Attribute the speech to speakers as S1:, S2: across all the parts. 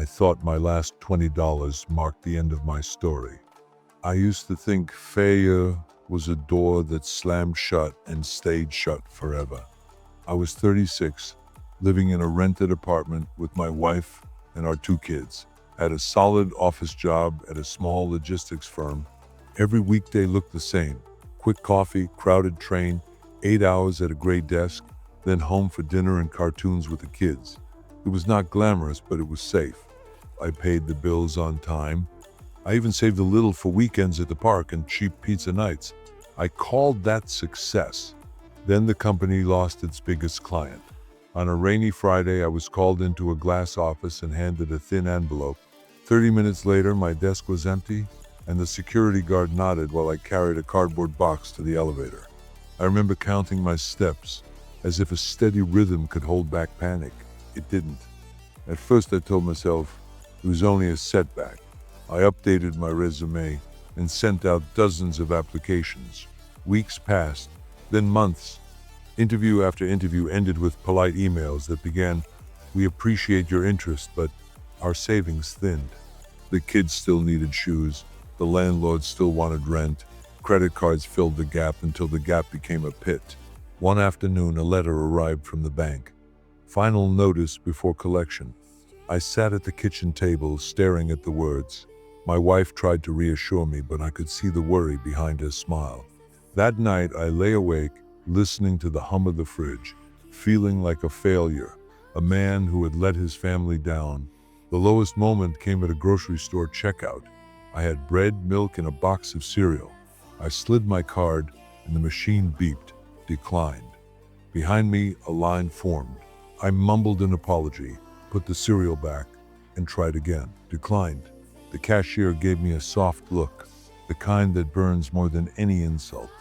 S1: thought my last $20 marked the end of my story. I used to think failure was a door that slammed shut and stayed shut forever. I was 36, living in a rented apartment with my wife and our 2 kids. Had a solid office job at a small logistics firm. Every weekday looked the same. Quick coffee, crowded train, 8 hours at a gray desk, then home for dinner and cartoons with the kids. It was not glamorous, but it was safe. I paid the bills on time. I even saved a little for weekends at the park and cheap pizza nights. I called that success. Then the company lost its biggest client. On a rainy Friday, I was called into a glass office and handed a thin envelope. 30 minutes later, my desk was empty, and the security guard nodded while I carried a cardboard box to the elevator. I remember counting my steps, as if a steady rhythm could hold back panic. It didn't. At first, I told myself it was only a setback. I updated my resume and sent out dozens of applications. Weeks passed, then months. Interview after interview ended with polite emails that began, "We appreciate your interest, but our savings thinned." The kids still needed shoes. The landlord still wanted rent. Credit cards filled the gap until the gap became a pit. One afternoon, a letter arrived from the bank. Final notice before collection. I sat at the kitchen table, staring at the words. My wife tried to reassure me, but I could see the worry behind her smile. That night, I lay awake, listening to the hum of the fridge, feeling like a failure, a man who had let his family down. The lowest moment came at a grocery store checkout. I had bread, milk, and a box of cereal. I slid my card, and the machine beeped, declined. Behind me, a line formed. I mumbled an apology, put the cereal back, and tried again. Declined. The cashier gave me a soft look, the kind that burns more than any insult.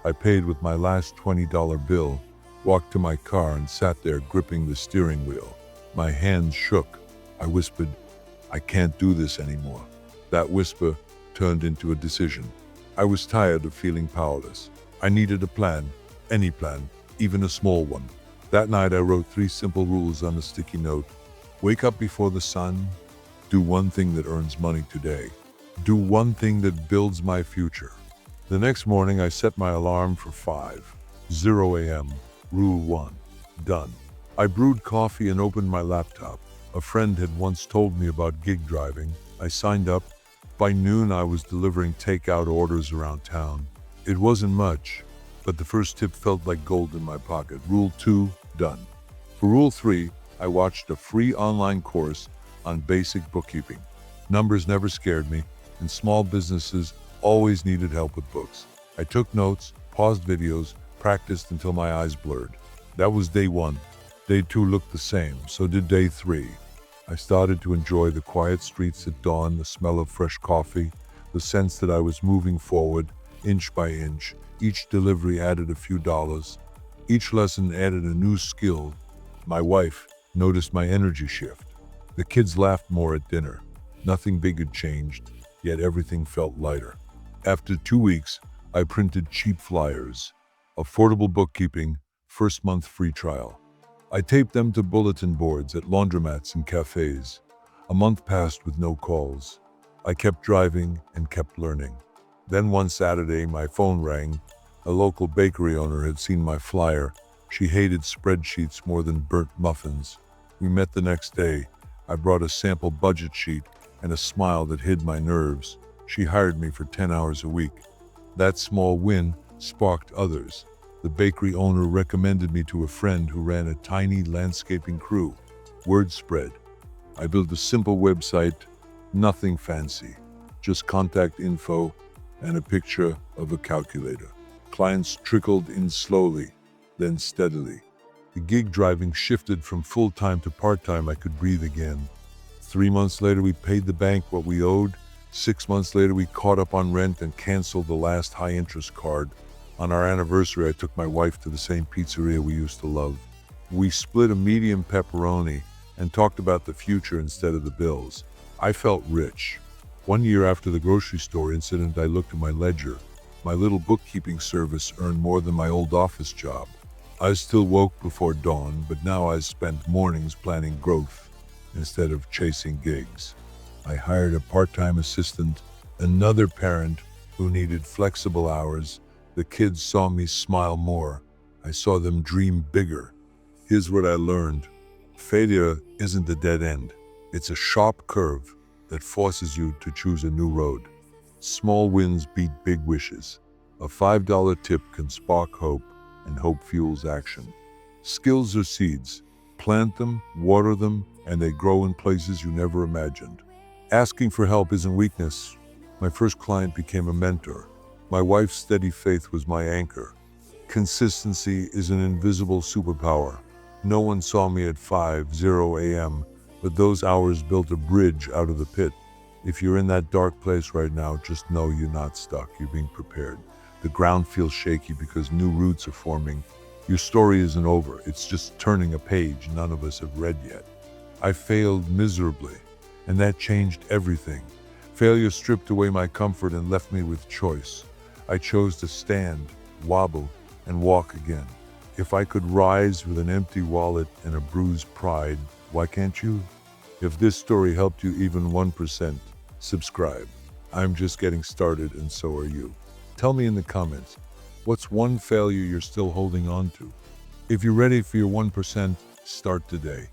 S1: I paid with my last $20 bill, walked to my car, and sat there gripping the steering wheel. My hands shook. I whispered, "I can't do this anymore." That whisper turned into a decision. I was tired of feeling powerless. I needed a plan, any plan, even a small one. That night I wrote 3 simple rules on a sticky note. Wake up before the sun. Do one thing that earns money today. Do one thing that builds my future. The next morning I set my alarm for 5:00 a.m. Rule 1. Done. I brewed coffee and opened my laptop. A friend had once told me about gig driving. I signed up. By noon I was delivering takeout orders around town. It wasn't much, but the first tip felt like gold in my pocket. Rule 2. Done. For Rule 3, I watched a free online course on basic bookkeeping. Numbers never scared me, and small businesses always needed help with books. I took notes, paused videos, practiced until my eyes blurred. That was day 1. Day 2 looked the same, so did day 3. I started to enjoy the quiet streets at dawn, the smell of fresh coffee, the sense that I was moving forward, inch by inch. Each delivery added a few dollars. Each lesson added a new skill. My wife noticed my energy shift. The kids laughed more at dinner. Nothing big had changed, yet everything felt lighter. After 2 weeks, I printed cheap flyers. Affordable bookkeeping, first month free trial. I taped them to bulletin boards at laundromats and cafes. A month passed with no calls. I kept driving and kept learning. Then one Saturday, my phone rang. A local bakery owner had seen my flyer. She hated spreadsheets more than burnt muffins. We met the next day. I brought a sample budget sheet and a smile that hid my nerves. She hired me for 10 hours a week. That small win sparked others. The bakery owner recommended me to a friend who ran a tiny landscaping crew. Word spread. I built a simple website, nothing fancy, just contact info and a picture of a calculator. Clients trickled in slowly, then steadily. The gig driving shifted from full-time to part-time. I could breathe again. 3 months later, we paid the bank what we owed. 6 months later, we caught up on rent and canceled the last high-interest card. On our anniversary, I took my wife to the same pizzeria we used to love. We split a medium pepperoni and talked about the future instead of the bills. I felt rich. 1 year after the grocery store incident, I looked at my ledger. My little bookkeeping service earned more than my old office job. I still woke before dawn, but now I spent mornings planning growth. instead of chasing gigs. I hired a part-time assistant, another parent who needed flexible hours. The kids saw me smile more. I saw them dream bigger. Here's what I learned. Failure isn't a dead end. It's a sharp curve that forces you to choose a new road. Small wins beat big wishes. A $5 tip can spark hope, and hope fuels action. Skills are seeds. Plant them, water them, and they grow in places you never imagined. Asking for help isn't weakness. My first client became a mentor. My wife's steady faith was my anchor. Consistency is an invisible superpower. No one saw me at 5:00 a.m., but those hours built a bridge out of the pit. If you're in that dark place right now, just know you're not stuck. You're being prepared. The ground feels shaky because new roots are forming. Your story isn't over. It's just turning a page none of us have read yet. I failed miserably, and that changed everything. Failure stripped away my comfort and left me with choice. I chose to stand, wobble, and walk again. If I could rise with an empty wallet and a bruised pride, why can't you? If this story helped you even 1%, subscribe. I'm just getting started, and so are you. Tell me in the comments, what's one failure you're still holding on to? If you're ready for your 1%, start today.